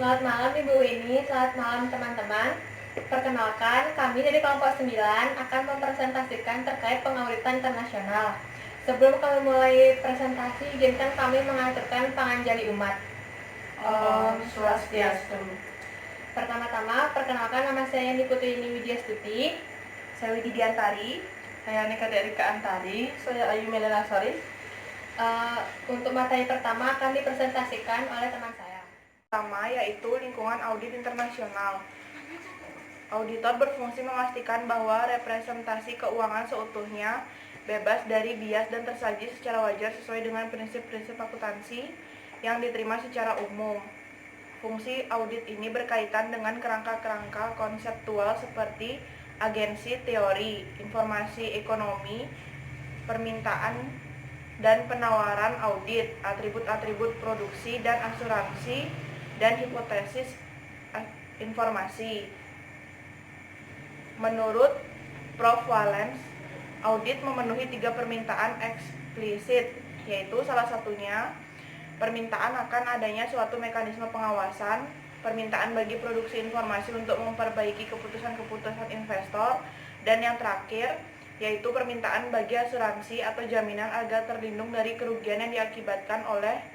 Selamat malam Ibu Winnie, selamat malam teman-teman. Perkenalkan, kami dari kelompok 9 akan mempresentasikan terkait pengauditan internasional. Sebelum kami mulai presentasi, izinkan kami mengaturkan panganjali umat. Om Swastiastu. Pertama-tama, perkenalkan nama saya Niputu Yuni Widyastuti. Saya Widi Diantari. Saya Nika Derika Antari. Saya Ayu Melena Sari. Untuk materi pertama akan dipresentasikan oleh teman saya. Pertama yaitu lingkungan audit internasional. Auditor berfungsi memastikan bahwa representasi keuangan seutuhnya bebas dari bias dan tersaji secara wajar sesuai dengan prinsip-prinsip akuntansi yang diterima secara umum. Fungsi audit ini berkaitan dengan kerangka-kerangka konseptual seperti agensi teori, informasi ekonomi, permintaan dan penawaran audit, atribut-atribut produksi dan asuransi, dan hipotesis informasi. Menurut Prof. Wallens, audit memenuhi 3 permintaan eksplisit, yaitu salah satunya permintaan akan adanya suatu mekanisme pengawasan, permintaan bagi produksi informasi untuk memperbaiki keputusan-keputusan investor, dan yang terakhir yaitu permintaan bagi asuransi atau jaminan agar terlindung dari kerugian yang diakibatkan oleh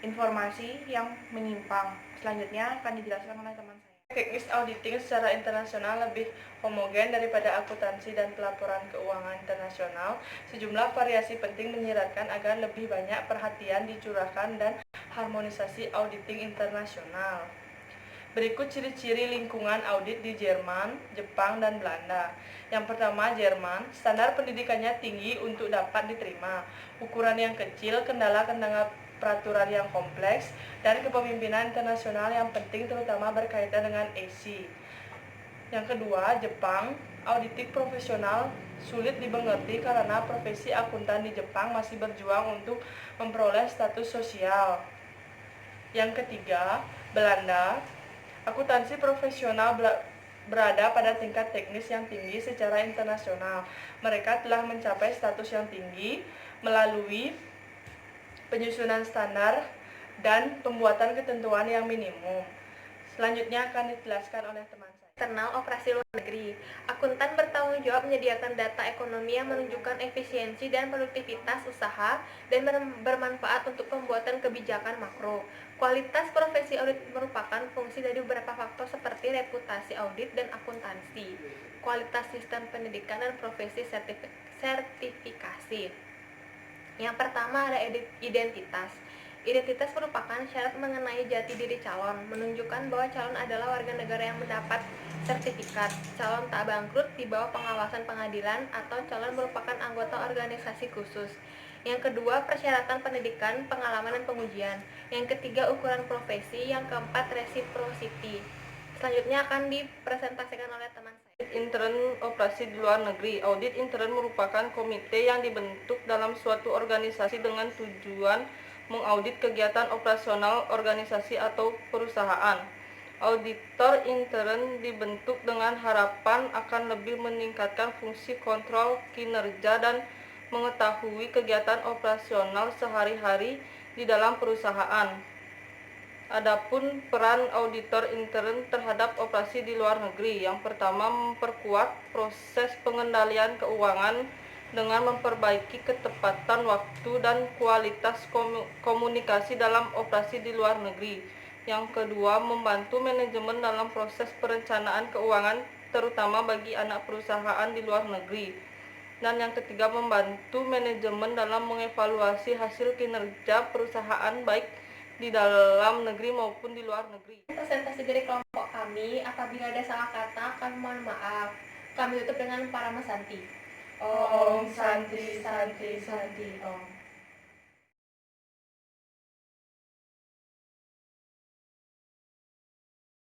informasi yang menyimpang. Selanjutnya akan dijelaskan oleh teman saya. Teknis auditing secara internasional lebih homogen daripada akuntansi dan pelaporan keuangan internasional. Sejumlah variasi penting menyiratkan agar lebih banyak perhatian dicurahkan dan harmonisasi auditing internasional. Berikut ciri-ciri lingkungan audit di Jerman, Jepang, dan Belanda. Yang pertama, Jerman. Standar pendidikannya tinggi untuk dapat diterima. Ukuran yang kecil, kendala-kendala peraturan yang kompleks, dan kepemimpinan internasional yang penting terutama berkaitan dengan AC. Yang kedua, Jepang. Auditing profesional sulit dimengerti karena profesi akuntan di Jepang masih berjuang untuk memperoleh status sosial. Yang ketiga, Belanda. Akuntansi profesional berada pada tingkat teknis yang tinggi secara internasional. Mereka telah mencapai status yang tinggi melalui penyusunan standar dan pembuatan ketentuan yang minimum. Selanjutnya akan dijelaskan oleh teman saya. Internal operasi luar negeri. Akuntan bertanggung jawab menyediakan data ekonomi yang menunjukkan efisiensi dan produktivitas usaha dan bermanfaat untuk pembuatan kebijakan makro. Kualitas profesi audit merupakan fungsi dari beberapa faktor seperti reputasi audit dan akuntansi, kualitas sistem pendidikan dan profesi sertifikasi. Yang pertama ada identitas. Identitas merupakan syarat mengenai jati diri calon, menunjukkan bahwa calon adalah warga negara yang mendapat sertifikat, calon tak bangkrut di bawah pengawasan pengadilan, atau calon merupakan anggota organisasi khusus. Yang kedua, persyaratan pendidikan, pengalaman, dan pengujian. Yang ketiga, ukuran profesi. Yang keempat, reciprocity. Selanjutnya akan dipresentasikan oleh teman saya. Audit intern operasi di luar negeri. Audit intern merupakan komite yang dibentuk dalam suatu organisasi dengan tujuan mengaudit kegiatan operasional organisasi atau perusahaan. Auditor intern dibentuk dengan harapan akan lebih meningkatkan fungsi kontrol kinerja dan mengetahui kegiatan operasional sehari-hari di dalam perusahaan. Adapun peran auditor intern terhadap operasi di luar negeri, yang pertama memperkuat proses pengendalian keuangan dengan memperbaiki ketepatan waktu dan kualitas komunikasi dalam operasi di luar negeri. Yang kedua, membantu manajemen dalam proses perencanaan keuangan terutama bagi anak perusahaan di luar negeri. Dan yang ketiga, membantu manajemen dalam mengevaluasi hasil kinerja perusahaan baik di dalam negeri maupun di luar negeri. Presentasi dari kelompok kami, apabila ada salah kata, kami mohon maaf. Kami tutup dengan Paramasanti. Om Santi Santi Santi Om.